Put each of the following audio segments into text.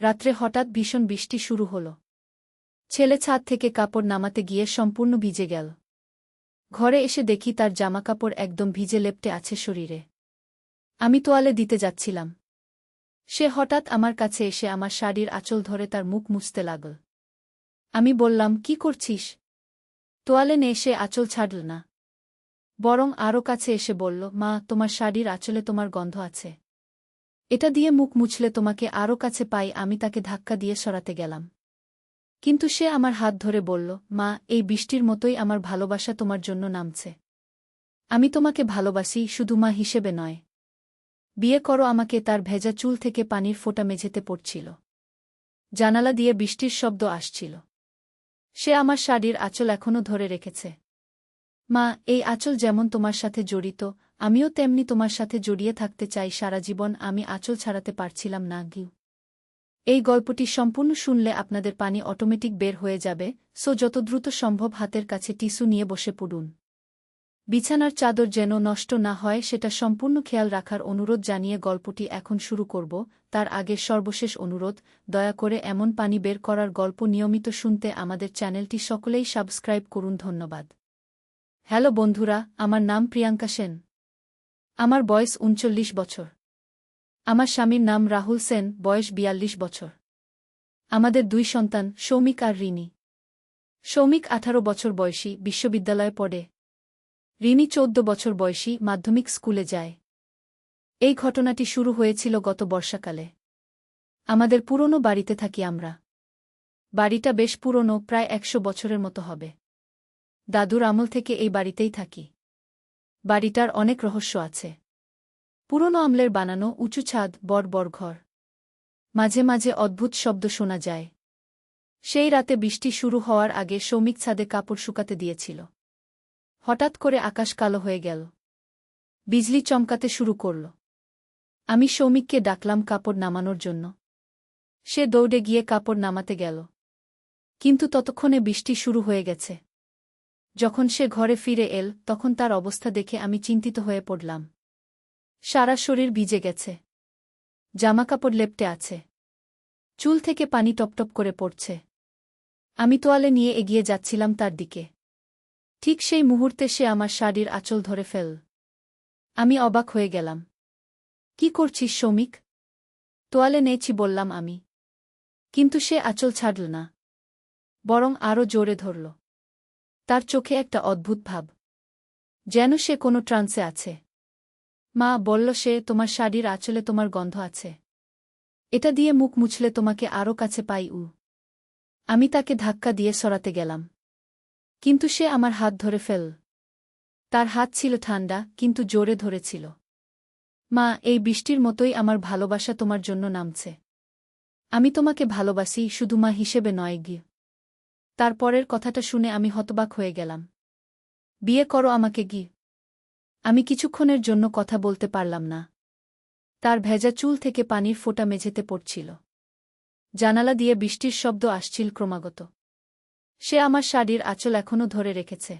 রাত্রে হঠাৎ ভীষণ বৃষ্টি শুরু হল। ছেলে ছাদ থেকে কাপড় নামাতে গিয়ে সম্পূর্ণ ভিজে গেল। ঘরে এসে দেখি তার জামাকাপড় একদম ভিজে লেপ্টে আছে শরীরে। আমি তোয়ালে দিতে যাচ্ছিলাম। সে হঠাৎ আমার কাছে এসে আমার শাড়ির আঁচল ধরে তার মুখ মুছতে লাগল। আমি বললাম, কি করছিস? তোয়ালে নিয়ে সে আঁচল ছাড়ল না, বরং আরও কাছে এসে বলল, মা, তোমার শাড়ির আঁচলে তোমার গন্ধ আছে। এটা দিয়ে মুখ মুছলে তোমাকে আরও কাছে পাই। আমি তাকে ধাক্কা দিয়ে সরাতে গেলাম, কিন্তু সে আমার হাত ধরে বলল, মা, এই বৃষ্টির মতোই আমার ভালোবাসা তোমার জন্য নামছে। আমি তোমাকে ভালোবাসি, শুধু মা হিসেবে নয়। বিয়ে করো আমাকে। তার ভেজা চুল থেকে পানির ফোঁটা মেঝেতে পড়ছিল। জানালা দিয়ে বৃষ্টির শব্দ আসছিল। সে আমার শাড়ির আঁচল এখনো ধরে রেখেছে। মা, এই আঁচল যেমন তোমার সাথে জড়িত, আমিও তেমনি তোমার সাথে জড়িয়ে থাকতে চাই সারা জীবন। আমি আঁচল ছাড়াতে পারছিলাম না। এই গল্পটি সম্পূর্ণ শুনলে আপনাদের পানি অটোমেটিক বের হয়ে যাবে, সো যত দ্রুত সম্ভব হাতের কাছে টিস্যু নিয়ে বসে পড়ুন। বিছানার চাদর যেন নষ্ট না হয় সেটা সম্পূর্ণ খেয়াল রাখার অনুরোধ জানিয়ে গল্পটি এখন শুরু করব। তার আগে সর্বশেষ অনুরোধ, দয়া করে এমন পানি বের করার গল্প নিয়মিত শুনতে আমাদের চ্যানেলটি সকলেই সাবস্ক্রাইব করুন। ধন্যবাদ। হ্যালো বন্ধুরা, আমার নাম প্রিয়াঙ্কা সেন। আমার বয়স ৩৯ বছর। আমার স্বামীর নাম রাহুল সেন, বয়স ৪২ বছর। আমাদের ২ সন্তান, সৌমিক আর রিনি। সৌমিক ১৮ বছর বয়সী, বিশ্ববিদ্যালয়ে পড়ে। রিনি ১৪ বছর বয়সী, মাধ্যমিক স্কুলে যায়। এই ঘটনাটি শুরু হয়েছিল গত বর্ষাকালে। আমাদের পুরনো বাড়িতে থাকি আমরা। বাড়িটা বেশ পুরনো, প্রায় ১০০ বছরের মতো হবে। দাদুর আমল থেকে এই বাড়িতেই থাকি। বাড়িটার অনেক রহস্য আছে। পুরনো আমলের বানানো উঁচু ছাদ, বড় বড় ঘর। মাঝে মাঝে অদ্ভুত শব্দ শোনা যায়। সেই রাতে বৃষ্টি শুরু হওয়ার আগে সৌমিক ছাদে কাপড় শুকাতে দিয়েছিল। হঠাৎ করে আকাশ কালো হয়ে গেল। বিজলি চমকাতে শুরু করল। আমি সৌমিককে ডাকলাম কাপড় নামানোর জন্য। সে দৌড়ে গিয়ে কাপড় নামাতে গেল, কিন্তু ততক্ষণে বৃষ্টি শুরু হয়ে গেছে। যখন সে ঘরে ফিরে এল, তখন তার অবস্থা দেখে আমি চিন্তিত হয়ে পড়লাম। সারা শরীর ভিজে গেছে, জামাকাপড় লেপ্টে আছে, চুল থেকে পানি টপটপ করে পড়ছে। আমি তোয়ালে নিয়ে এগিয়ে যাচ্ছিলাম তার দিকে। ঠিক সেই মুহূর্তে সে আমার শাড়ির আঁচল ধরে ফেল। আমি অবাক হয়ে গেলাম। কি করছিস সৌমিক? তোয়ালে নেছি বললাম আমি। কিন্তু সে আঁচল ছাড়ল না, বরং আরও জোরে ধরল। তার চোখে একটা অদ্ভুত ভাব, যেন সে কোনো ট্রান্সে আছে। মা, বলল সে, তোমার শাড়ির আঁচলে তোমার গন্ধ আছে। এটা দিয়ে মুখ মুছলে তোমাকে আরও কাছে পাই। আমি তাকে ধাক্কা দিয়ে সরাতে গেলাম, কিন্তু সে আমার হাত ধরে ফেল। তার হাত ছিল ঠান্ডা, কিন্তু জোরে ধরেছিল। মা, এই বৃষ্টির মতোই আমার ভালোবাসা তোমার জন্য নামছে। আমি তোমাকে ভালোবাসি, শুধু মা হিসেবে নয়। তারপরের কথাটা শুনে আমি হতবাক হয়ে গেলাম। বিয়ে করো আমাকে। আমি কিছুক্ষণের জন্য কথা বলতে পারলাম না। তার ভেজা চুল থেকে পানির ফোঁটা মেঝেতে পড়ছিল। জানালা দিয়ে বৃষ্টির শব্দ আসছিল ক্রমাগত। সে আমার শাড়ির আঁচল এখনো ধরে রেখেছে।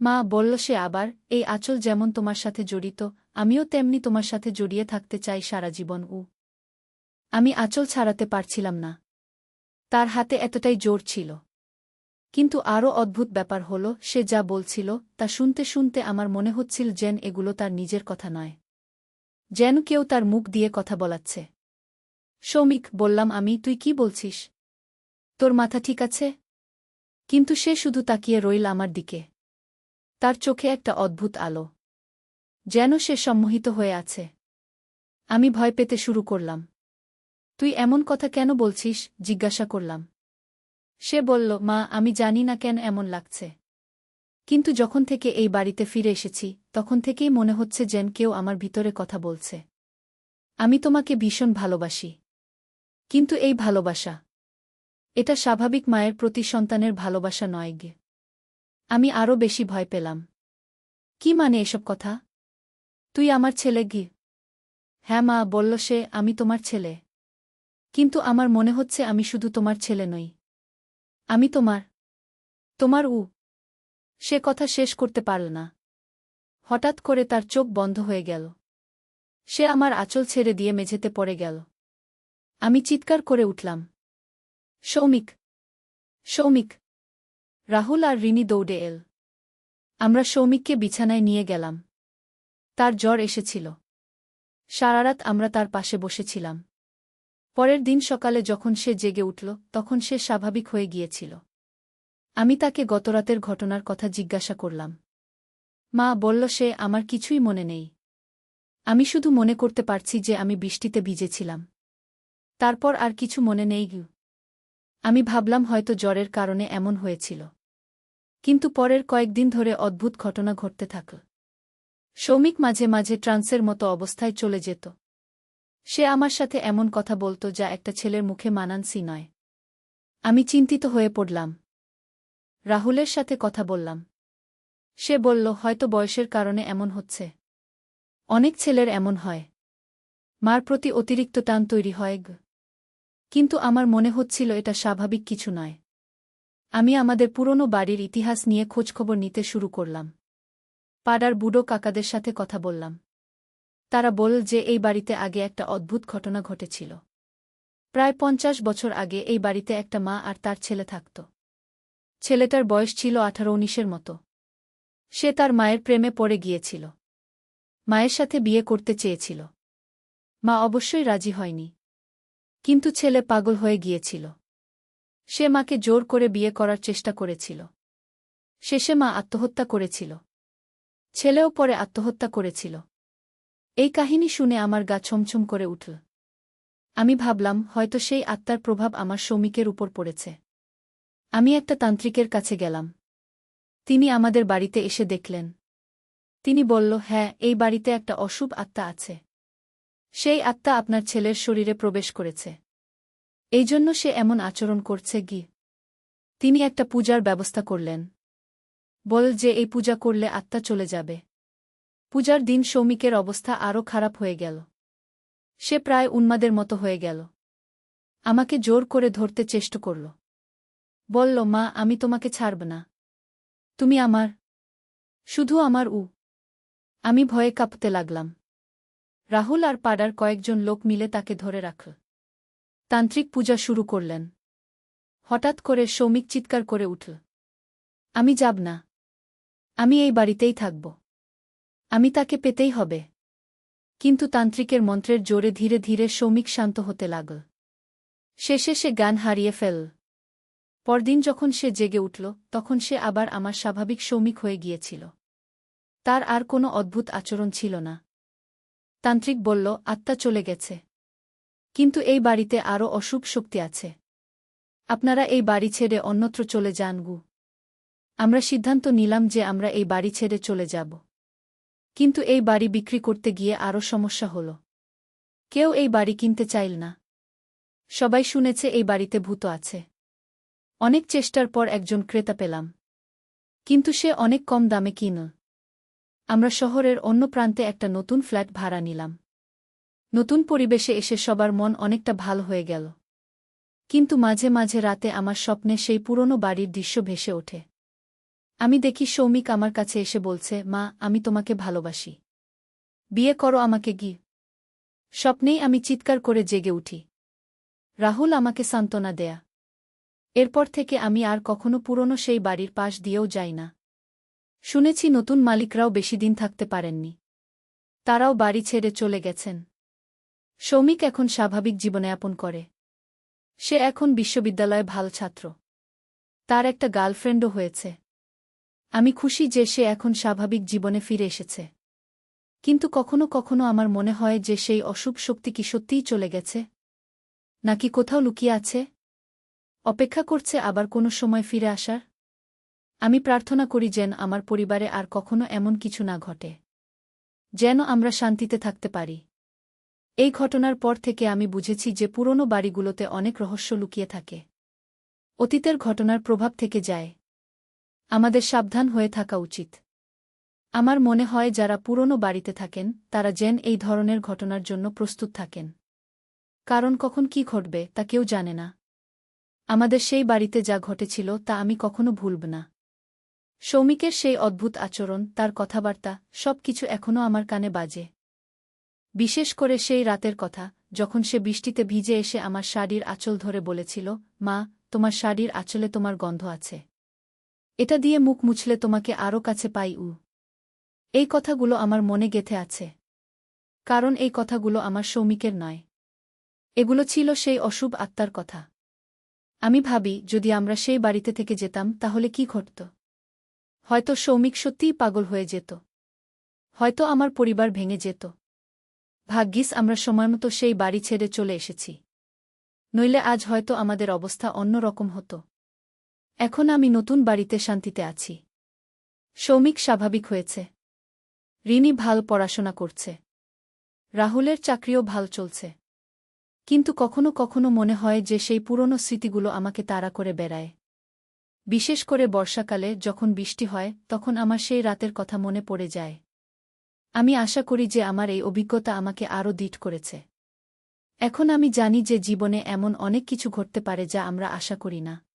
মা, বলল সে আবার, এই আঁচল যেমন তোমার সাথে জড়িত, আমিও তেমনি তোমার সাথে জড়িয়ে থাকতে চাই সারা জীবন। আমি আঁচল ছাড়াতে পারছিলাম না। তার হাতে এতটাই জোর ছিল। কিন্তু আরও অদ্ভুত ব্যাপার হল, সে যা বলছিল তা শুনতে শুনতে আমার মনে হচ্ছিল যেন এগুলো তার নিজের কথা নয়, যেন কেউ তার মুখ দিয়ে কথা বলাচ্ছে। সৌমিক, বললাম আমি, তুই কি বলছিস? তোর মাথা ঠিক আছে? কিন্তু সে শুধু তাকিয়ে রইল আমার দিকে। তার চোখে একটা অদ্ভুত আলো, যেন সে সম্মোহিত হয়ে আছে। আমি ভয় পেতে শুরু করলাম। তুই এমন কথা কেন বলছিস? জিজ্ঞাসা করলাম। সে বলল, মা, আমি জানি না কেন এমন লাগছে, কিন্তু যখন থেকে এই বাড়িতে ফিরে এসেছি তখন থেকেই মনে হচ্ছে যেন কেউ আমার ভিতরে কথা বলছে। আমি তোমাকে ভীষণ ভালোবাসি। কিন্তু এই ভালোবাসা, এটা স্বাভাবিক মায়ের প্রতি সন্তানের ভালোবাসা নয়। আমি আরও বেশি ভয় পেলাম। কি মানে এসব কথা? তুই আমার ছেলে? হ্যাঁ মা, বলল সে, আমি তোমার ছেলে। কিন্তু আমার মনে হচ্ছে আমি শুধু তোমার ছেলে নই, আমি তোমার। তোমার। সে কথা শেষ করতে পারল না। হঠাৎ করে তার চোখ বন্ধ হয়ে গেল। সে আমার আঁচল ছেড়ে দিয়ে মেঝেতে পড়ে গেল। আমি চিৎকার করে উঠলাম, সৌমিক, সৌমিক! রাহুল আর রিনি দৌড়ে এল। আমরা সৌমিককে বিছানায় নিয়ে গেলাম। তার জ্বর এসেছিল। সারারাত আমরা তার পাশে বসেছিলাম। পরের দিন সকালে যখন সে জেগে উঠল তখন সে স্বাভাবিক হয়ে গিয়েছিল। আমি তাকে গতরাতের ঘটনার কথা জিজ্ঞাসা করলাম। মা বলল সে আমার কিছুই মনে নেই। আমি শুধু মনে করতে পারছি যে আমি বৃষ্টিতে ভিজেছিলাম। তারপর আর কিছু মনে নেই। আমি ভাবলাম হয়তো জ্বরের কারণে এমন হয়েছিল। কিন্তু পরের কয়েকদিন ধরে অদ্ভুত ঘটনা ঘটতে থাকল। সৌমিক মাঝে মাঝে ট্রান্সের মতো অবস্থায় চলে যেত। সে আমার সাথে এমন কথা বলত যা একটা ছেলের মুখে মানানসি নয়। আমি চিন্তিত হয়ে পড়লাম। রাহুলের সাথে কথা বললাম। সে বলল হয়তো বয়সের কারণে এমন হচ্ছে। অনেক ছেলের এমন হয়। মার প্রতি অতিরিক্ত টান তৈরি হয়। কিন্তু আমার মনে হচ্ছিল এটা স্বাভাবিক কিছু নয়। আমি আমাদের পুরনো বাড়ির ইতিহাস নিয়ে খোঁজখবর নিতে শুরু করলাম। পাড়ার বুড়ো কাকাদের সাথে কথা বললাম। তারা বলল যে এই বাড়িতে আগে একটা অদ্ভুত ঘটনা ঘটেছিল। প্রায় 50 বছর আগে এই বাড়িতে একটা মা আর তার ছেলে থাকত। ছেলেটার বয়স ছিল 18-19-এর মতো। সে তার মায়ের প্রেমে পড়ে গিয়েছিল। মায়ের সাথে বিয়ে করতে চেয়েছিল। মা অবশ্যই রাজি হয়নি। কিন্তু ছেলে পাগল হয়ে গিয়েছিল। সে মাকে জোর করে বিয়ে করার চেষ্টা করেছিল। শেষে মা আত্মহত্যা করেছিল। ছেলেও পরে আত্মহত্যা করেছিল। এই কাহিনী শুনে আমার গা ছমছম করে উঠল। আমি ভাবলাম হয়তো সেই আত্মার প্রভাব আমার সৌমিকের উপর পড়েছে। আমি একটা তান্ত্রিকের কাছে গেলাম। তিনি আমাদের বাড়িতে এসে দেখলেন। তিনি বলল, হ্যাঁ, এই বাড়িতে একটা অশুভ আত্মা আছে। সেই আত্মা আপনার ছেলের শরীরে প্রবেশ করেছে। এই জন্য সে এমন আচরণ করছে। তিনি একটা পূজার ব্যবস্থা করলেন। বল যে এই পূজা করলে আত্মা চলে যাবে। পূজার দিন সৌমিকের অবস্থা আরও খারাপ হয়ে গেল। সে প্রায় উন্মাদের মতো হয়ে গেল। আমাকে জোর করে ধরতে চেষ্টা করল। বলল, মা, আমি তোমাকে ছাড়ব না। তুমি আমার, শুধু আমার। আমি ভয়ে কাঁপতে লাগলাম। রাহুল আর পাড়ার কয়েকজন লোক মিলে তাকে ধরে রাখল। তান্ত্রিক পূজা শুরু করলেন। হঠাৎ করে সৌমিক চিৎকার করে উঠল, আমি যাব না। আমি এই বাড়িতেই থাকব। আমি তাকে পেতেই হবে। কিন্তু তান্ত্রিকের মন্ত্রের জোরে ধীরে ধীরে সৌমিক শান্ত হতে লাগল। শেষে সে জ্ঞান হারিয়ে ফেলল। পরদিন যখন সে জেগে উঠল তখন সে আবার আমার স্বাভাবিক সৌমিক হয়ে গিয়েছিল। তার আর কোনো অদ্ভুত আচরণ ছিল না। তান্ত্রিক বলল, আত্মা চলে গেছে। কিন্তু এই বাড়িতে আরও অশুভ শক্তি আছে। আপনারা এই বাড়ি ছেড়ে অন্যত্র চলে যান। আমরা সিদ্ধান্ত নিলাম যে আমরা এই বাড়ি ছেড়ে চলে যাব। কিন্তু এই বাড়ি বিক্রি করতে গিয়ে আরও সমস্যা হল। কেউ এই বাড়ি কিনতে চাইল না। সবাই শুনেছে এই বাড়িতে ভূত আছে। অনেক চেষ্টার পর একজন ক্রেতা পেলাম। কিন্তু সে অনেক কম দামে কিনল। আমরা শহরের অন্য প্রান্তে একটা নতুন ফ্ল্যাট ভাড়া নিলাম। নতুন পরিবেশে এসে সবার মন অনেকটা ভালো হয়ে গেল। কিন্তু মাঝে মাঝে রাতে আমার স্বপ্নে সেই পুরনো বাড়ির দৃশ্য ভেসে ওঠে। আমি দেখি সৌমিক আমার কাছে এসে বলছে, মা, আমি তোমাকে ভালোবাসি। বিয়ে করো আমাকে। স্বপ্নেই আমি চিৎকার করে জেগে উঠি। রাহুল আমাকে সান্ত্বনা দেয়া। এরপর থেকে আমি আর কখনো পুরনো সেই বাড়ির পাশ দিয়েও যাই না। শুনেছি নতুন মালিকরাও বেশি দিন থাকতে পারেননি। তারাও বাড়ি ছেড়ে চলে গেছেন। সৌমিক এখন স্বাভাবিক জীবনযাপন করে। সে এখন বিশ্ববিদ্যালয়ে ভালো ছাত্র। তার একটা গার্লফ্রেন্ডও হয়েছে। আমি খুশি যে সে এখন স্বাভাবিক জীবনে ফিরে এসেছে। কিন্তু কখনো কখনো আমার মনে হয় যে সেই অশুভ শক্তি কি সত্যিই চলে গেছে, নাকি কোথাও লুকিয়ে আছে, অপেক্ষা করছে আবার কোনো সময় ফিরে আসার। আমি প্রার্থনা করি যেন আমার পরিবারে আর কখনো এমন কিছু না ঘটে, যেন আমরা শান্তিতে থাকতে পারি। এই ঘটনার পর থেকে আমি বুঝেছি যে পুরনো বাড়িগুলোতে অনেক রহস্য লুকিয়ে থাকে। অতীতের ঘটনার প্রভাব থেকে যায়। আমাদের সাবধান হয়ে থাকা উচিত। আমার মনে হয় যারা পুরনো বাড়িতে থাকেন তারা যেন এই ধরনের ঘটনার জন্য প্রস্তুত থাকেন। কারণ কখন কি ঘটবে তা কেউ জানে না। আমাদের সেই বাড়িতে যা ঘটেছিল তা আমি কখনো ভুলব না। সৌমিকের সেই অদ্ভুত আচরণ, তার কথাবার্তা, সব কিছু এখনও আমার কানে বাজে। বিশেষ করে সেই রাতের কথা, যখন সে বৃষ্টিতে ভিজে এসে আমার শাড়ির আঁচল ধরে বলেছিল, মা, তোমার শাড়ির আঁচলে তোমার গন্ধ আছে। এটা দিয়ে মুখ মুছলে তোমাকে আরও কাছে পাই। এই কথাগুলো আমার মনে গেঁথে আছে। কারণ এই কথাগুলো আমার সৌমিকের নয়। এগুলো ছিল সেই অশুভ আত্মার কথা। আমি ভাবি, যদি আমরা সেই বাড়িতে থেকে যেতাম তাহলে কি ঘটত? হয়তো সৌমিক সত্যিই পাগল হয়ে যেত। হয়তো আমার পরিবার ভেঙে যেত। ভাগ্যিস আমরা সময়মতো সেই বাড়ি ছেড়ে চলে এসেছি। নইলে আজ হয়তো আমাদের অবস্থা অন্য রকম হতো। এখন আমি নতুন বাড়িতে শান্তিতে আছি। সৌমিক স্বাভাবিক হয়েছে। রিনি ভাল পড়াশোনা করছে। রাহুলের চাকরিও ভাল চলছে। কিন্তু কখনো কখনো মনে হয় যে সেই পুরনো স্মৃতিগুলো আমাকে তাড়া করে বেড়ায়। বিশেষ করে বর্ষাকালে যখন বৃষ্টি হয়, তখন আমার সেই রাতের কথা মনে পড়ে যায়। আমি আশা করি যে আমার এই অভিজ্ঞতা আমাকে আরও দৃঢ় করেছে। এখন আমি জানি যে জীবনে এমন অনেক কিছু ঘটতে পারে যা আমরা আশা করি না।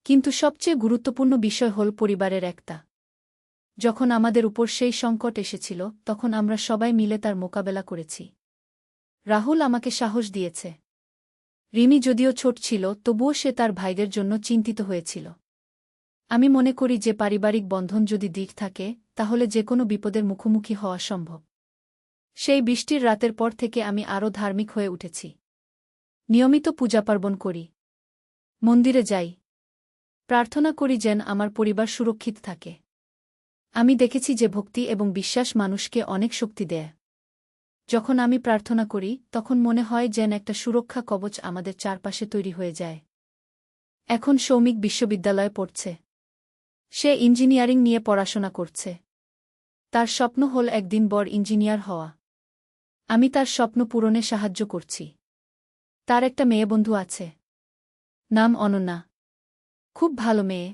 কিন্তু সবচেয়ে গুরুত্বপূর্ণ বিষয় হল পরিবারের একতা। যখন আমাদের উপর সেই সংকট এসেছিল, তখন আমরা সবাই মিলে তার মোকাবেলা করেছি। রাহুল আমাকে সাহস দিয়েছে। রিনি যদিও ছোট ছিল, তবুও সে তার ভাইদের জন্য চিন্তিত হয়েছিল। আমি মনে করি যে পারিবারিক বন্ধন যদি দৃঢ় থাকে, তাহলে যে কোনো বিপদের মুখোমুখি হওয়া সম্ভব। সেই বৃষ্টির রাতের পর থেকে আমি আরও ধার্মিক হয়ে উঠেছি। নিয়মিত পূজাপার্বণ করি। মন্দিরে যাই। প্রার্থনা করি যেন আমার পরিবার সুরক্ষিত থাকে। আমি দেখেছি যে ভক্তি এবং বিশ্বাস মানুষকে অনেক শক্তি দেয়। যখন আমি প্রার্থনা করি, তখন মনে হয় যেন একটা সুরক্ষা কবচ আমাদের চারপাশে তৈরি হয়ে যায়। এখন সৌমিক বিশ্ববিদ্যালয়ে পড়ছে। সে ইঞ্জিনিয়ারিং নিয়ে পড়াশোনা করছে। তার স্বপ্ন হল একদিন বড় ইঞ্জিনিয়ার হওয়া। আমি তার স্বপ্ন পূরণে সাহায্য করছি। তার একটা মেয়েবন্ধু আছে। নাম অনন্যা। খুব ভালো মেয়ে।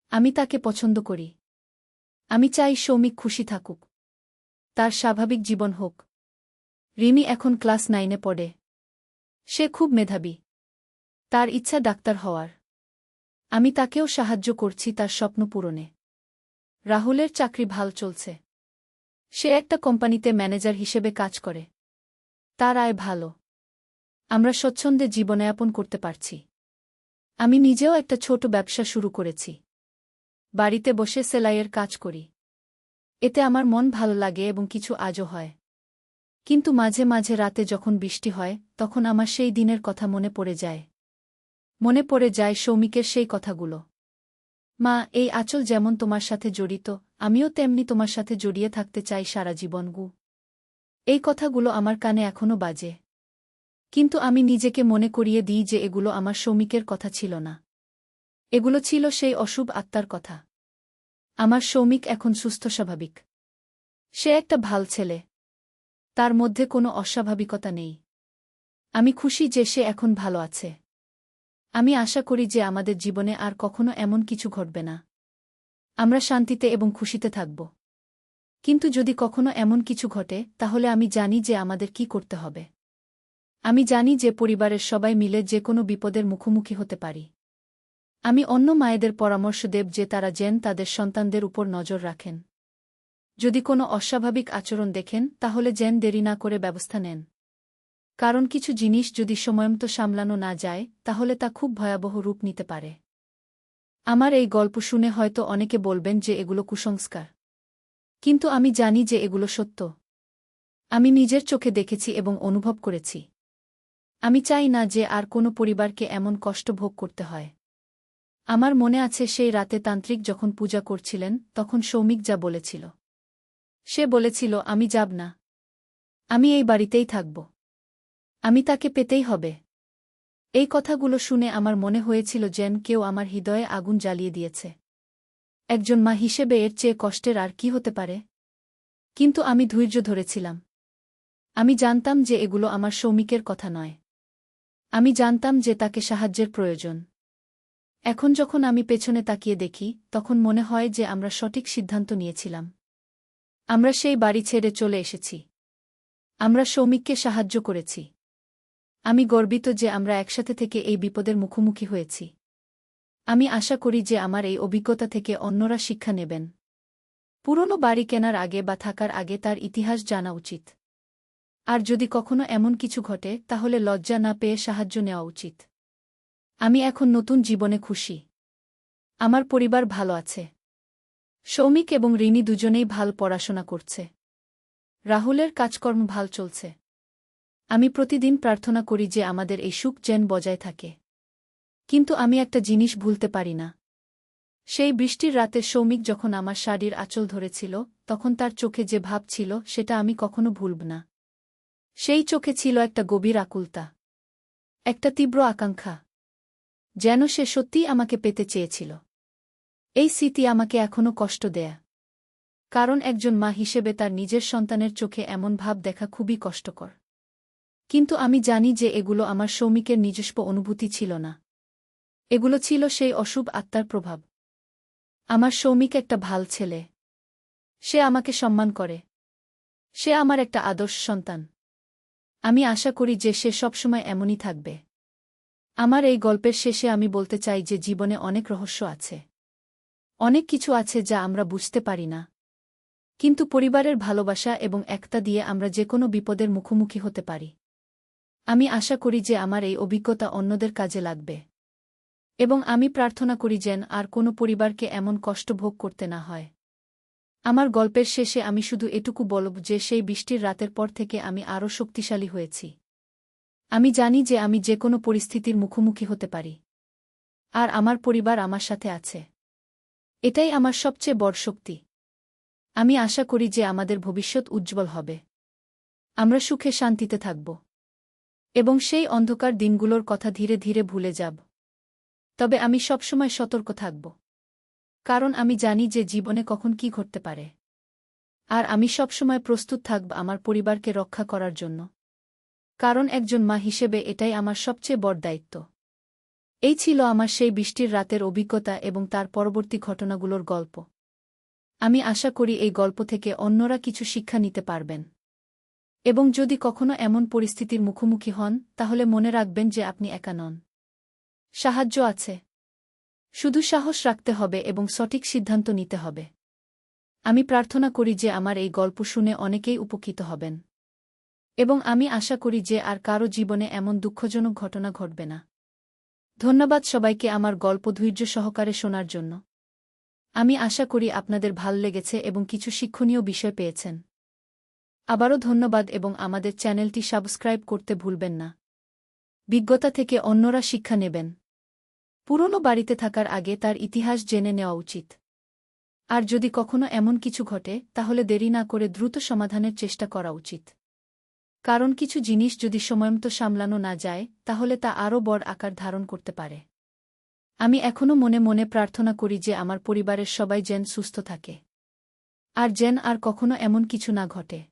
আমি তাকে পছন্দ করি। আমি চাই সৌমিক খুশি থাকুক। তার স্বাভাবিক জীবন হোক। রিমি এখন ক্লাস 9-এ পড়ে। সে খুব মেধাবী। তার ইচ্ছা ডাক্তার হওয়ার। আমি তাকেও সাহায্য করছি তার স্বপ্ন পূরণে। রাহুলের চাকরি ভাল চলছে। সে একটা কোম্পানিতে ম্যানেজার হিসেবে কাজ করে। তার আয় ভালো। আমরা স্বচ্ছন্দে জীবনযাপন করতে পারছি। আমি নিজেও একটা ছোট ব্যবসা শুরু করেছি। বাড়িতে বসে সেলাইয়ের কাজ করি। এতে আমার মন ভালো লাগে এবং কিছু আজও হয়। কিন্তু মাঝে মাঝে রাতে যখন বৃষ্টি হয়, তখন আমার সেই দিনের কথা মনে পড়ে যায়। মনে পড়ে যায় সৌমিকের সেই কথাগুলো। মা, এই আঁচল যেমন তোমার সাথে জড়িত, আমিও তেমনি তোমার সাথে জড়িয়ে থাকতে চাই সারা জীবন। এই কথাগুলো আমার কানে এখনো বাজে। কিন্তু আমি নিজেকে মনে করিয়ে দিই যে এগুলো আমার সৌমিকের কথা ছিল না। এগুলো ছিল সেই অশুভ আত্মার কথা। আমার সৌমিক এখন সুস্থ স্বাভাবিক। সে একটা ভাল ছেলে। তার মধ্যে কোনো অস্বাভাবিকতা নেই। আমি খুশি যে সে এখন ভালো আছে। আমি আশা করি যে আমাদের জীবনে আর কখনো এমন কিছু ঘটবে না। আমরা শান্তিতে এবং খুশিতে থাকব। কিন্তু যদি কখনো এমন কিছু ঘটে, তাহলে আমি জানি যে আমাদের কি করতে হবে। আমি জানি যে পরিবারের সবাই মিলে যে কোনো বিপদের মুখোমুখি হতে পারি। আমি অন্য মায়েদের পরামর্শ দেব যে তারা যেন তাদের সন্তানদের উপর নজর রাখেন। যদি কোনো অস্বাভাবিক আচরণ দেখেন, তাহলে যেন দেরি না করে ব্যবস্থা নেন। কারণ কিছু জিনিস যদি সময়মতো সামলানো না যায়, তাহলে তা খুব ভয়াবহ রূপ নিতে পারে। আমার এই গল্প শুনে হয়তো অনেকে বলবেন যে এগুলো কুসংস্কার। কিন্তু আমি জানি যে এগুলো সত্য। আমি নিজের চোখে দেখেছি এবং অনুভব করেছি। আমি চাই না যে আর কোনো পরিবারকে এমন কষ্ট ভোগ করতে হয়। আমার মনে আছে সেই রাতে তান্ত্রিক যখন পূজা করছিলেন, তখন সৌমিক যা বলেছিল। সে বলেছিল, আমি যাব না। আমি এই বাড়িতেই থাকব। আমি তাকে পেতেই হবে। এই কথাগুলো শুনে আমার মনে হয়েছিল যেন কেউ আমার হৃদয়ে আগুন জ্বালিয়ে দিয়েছে। একজন মা হিসেবে এর চেয়ে কষ্টের আর কি হতে পারে? কিন্তু আমি ধৈর্য ধরেছিলাম। আমি জানতাম যে এগুলো আমার সৌমিকের কথা নয়। আমি জানতাম যে তাকে সাহায্যের প্রয়োজন। এখন যখন আমি পেছনে তাকিয়ে দেখি, তখন মনে হয় যে আমরা সঠিক সিদ্ধান্ত নিয়েছিলাম। আমরা সেই বাড়ি ছেড়ে চলে এসেছি। আমরা সৌমিককে সাহায্য করেছি। আমি গর্বিত যে আমরা একসাথে থেকে এই বিপদের মুখোমুখি হয়েছি। আমি আশা করি যে আমার এই অভিজ্ঞতা থেকে অন্যরা শিক্ষা নেবেন। পুরনো বাড়ি কেনার আগে বা থাকার আগে তার ইতিহাস জানা উচিত। আর যদি কখনো এমন কিছু ঘটে তাহলে লজ্জা না পেয়ে সাহায্য নেওয়া উচিত। আমি এখন নতুন জীবনে খুশি। আমার পরিবার ভালো আছে। সৌমিক এবং রিনি দুজনেই ভাল পড়াশোনা করছে। রাহুলের কাজকর্ম ভাল চলছে। আমি প্রতিদিন প্রার্থনা করি যে আমাদের এই সুখ যেন বজায় থাকে। কিন্তু আমি একটা জিনিস ভুলতে পারি না। সেই বৃষ্টির রাতে সৌমিক যখন আমার শাড়ির আঁচল ধরেছিল, তখন তার চোখে যে ভাব ছিল সেটা আমি কখনো ভুলব না। সেই চোখে ছিল একটা গভীর আকুলতা, একটা তীব্র আকাঙ্ক্ষা, যেন সে সত্যিই আমাকে পেতে চেয়েছিল। এই স্মৃতি আমাকে এখনও কষ্ট দেয়, কারণ একজন মা হিসেবে তার নিজের সন্তানের চোখে এমন ভাব দেখা খুবই কষ্টকর। কিন্তু আমি জানি যে এগুলো আমার সৌমিকের নিজস্ব অনুভূতি ছিল না। এগুলো ছিল সেই অশুভ আত্মার প্রভাব। আমার সৌমিক একটা ভাল ছেলে। সে আমাকে সম্মান করে। সে আমার একটা আদর্শ সন্তান। আমি আশা করি যে সে সবসময় এমনই থাকবে। আমার এই গল্পের শেষে আমি বলতে চাই যে জীবনে অনেক রহস্য আছে। অনেক কিছু আছে যা আমরা বুঝতে পারি না। কিন্তু পরিবারের ভালোবাসা এবং একতা দিয়ে আমরা যে কোনো বিপদের মুখোমুখি হতে পারি। আমি আশা করি যে আমার এই অভিজ্ঞতা অন্যদের কাজে লাগবে। এবং আমি প্রার্থনা করি যেন আর কোনো পরিবারকে এমন কষ্ট ভোগ করতে না হয়। আমার গল্পের শেষে আমি শুধু এটুকু বলব যে সেই বৃষ্টির রাতের পর থেকে আমি আরও শক্তিশালী হয়েছি। আমি জানি যে আমি যে কোনো পরিস্থিতির মুখোমুখি হতে পারি। আর আমার পরিবার আমার সাথে আছে। এটাই আমার সবচেয়ে বড় শক্তি। আমি আশা করি যে আমাদের ভবিষ্যৎ উজ্জ্বল হবে। আমরা সুখে শান্তিতে থাকব। এবং সেই অন্ধকার দিনগুলোর কথা ধীরে ধীরে ভুলে যাব। তবে আমি সবসময় সতর্ক থাকব। কারণ আমি জানি যে জীবনে কখন কি ঘটতে পারে। আর আমি সবসময় প্রস্তুত থাকব আমার পরিবারকে রক্ষা করার জন্য। কারণ একজন মা হিসেবে এটাই আমার সবচেয়ে বড় দায়িত্ব। এই ছিল আমার সেই বৃষ্টির রাতের অভিজ্ঞতা এবং তার পরবর্তী ঘটনাগুলোর গল্প। আমি আশা করি এই গল্প থেকে অন্যরা কিছু শিক্ষা নিতে পারবেন। এবং যদি কখনো এমন পরিস্থিতির মুখোমুখি হন, তাহলে মনে রাখবেন যে আপনি একা নন। সাহায্য আছে। শুধু সাহস রাখতে হবে এবং সঠিক সিদ্ধান্ত নিতে হবে। আমি প্রার্থনা করি যে আমার এই গল্প শুনে অনেকেই উপকৃত হবেন। এবং আমি আশা করি যে আর কারো জীবনে এমন দুঃখজনক ঘটনা ঘটবে না। ধন্যবাদ সবাইকে আমার গল্প ধৈর্য সহকারে শোনার জন্য। আমি আশা করি আপনাদের ভাল লেগেছে এবং কিছু শিক্ষণীয় বিষয় পেয়েছেন। আবারও ধন্যবাদ এবং আমাদের চ্যানেলটি সাবস্ক্রাইব করতে ভুলবেন না। বিজ্ঞতা থেকে অন্যরা শিক্ষা নেবেন। পুরনো বাড়িতে থাকার আগে তার ইতিহাস জেনে নেওয়া উচিত। আর যদি কখনো এমন কিছু ঘটে, তাহলে দেরি না করে দ্রুত সমাধানের চেষ্টা করা উচিত। কারণ কিছু জিনিস যদি সময়মতো সামলানো না যায়, তাহলে তা আরও বড় আকার ধারণ করতে পারে। আমি এখনও মনে মনে প্রার্থনা করি যে আমার পরিবারের সবাই যেন সুস্থ থাকে। আর যেন আর কখনো এমন কিছু না ঘটে।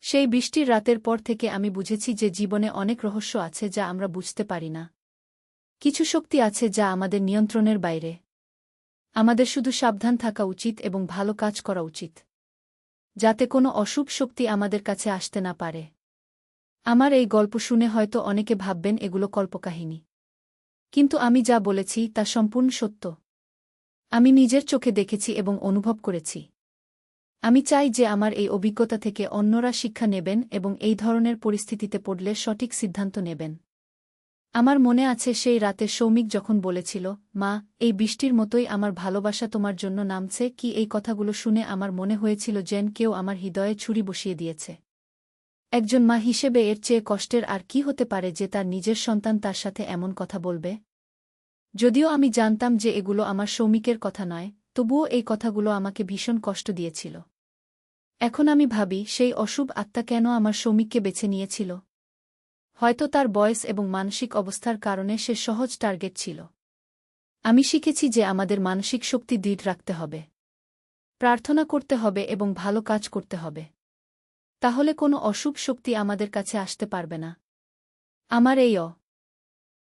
সেই বৃষ্টির রাতের পর থেকে আমি বুঝেছি যে জীবনে অনেক রহস্য আছে যা আমরা বুঝতে পারি না। কিছু শক্তি আছে যা আমাদের নিয়ন্ত্রণের বাইরে। আমাদের শুধু সাবধান থাকা উচিত এবং ভালো কাজ করা উচিত, যাতে কোনো অশুভ শক্তি আমাদের কাছে আসতে না পারে। আমার এই গল্প শুনে হয়তো অনেকে ভাববেন এগুলো কল্পকাহিনী। কিন্তু আমি যা বলেছি তা সম্পূর্ণ সত্য। আমি নিজের চোখে দেখেছি এবং অনুভব করেছি। আমি চাই যে আমার এই অভিজ্ঞতা থেকে অন্যরা শিক্ষা নেবেন এবং এই ধরনের পরিস্থিতিতে পড়লে সঠিক সিদ্ধান্ত নেবেন। আমার মনে আছে সেই রাতে সৌমিক যখন বলেছিল, মা, এই বৃষ্টির মতোই আমার ভালোবাসা তোমার জন্য নামছে। কি এই কথাগুলো শুনে আমার মনে হয়েছিল যেন কেউ আমার হৃদয়ে ছুরি বসিয়ে দিয়েছে। একজন মা হিসেবে এর চেয়ে কষ্টের আর কি হতে পারে যে তার নিজের সন্তান তার সাথে এমন কথা বলবে। যদিও আমি জানতাম যে এগুলো আমার সৌমিকের কথা নয়, তবুও এই কথাগুলো আমাকে ভীষণ কষ্ট দিয়েছিল। এখন আমি ভাবি, সেই অশুভ আত্মা কেন আমার সৌমিককে বেছে নিয়েছিল? হয়তো তার বয়স এবং মানসিক অবস্থার কারণে সে সহজ টার্গেট ছিল। আমি শিখেছি যে আমাদের মানসিক শক্তি দৃঢ় রাখতে হবে, প্রার্থনা করতে হবে এবং ভালো কাজ করতে হবে। তাহলে কোনো অশুভ শক্তি আমাদের কাছে আসতে পারবে না। আমার এই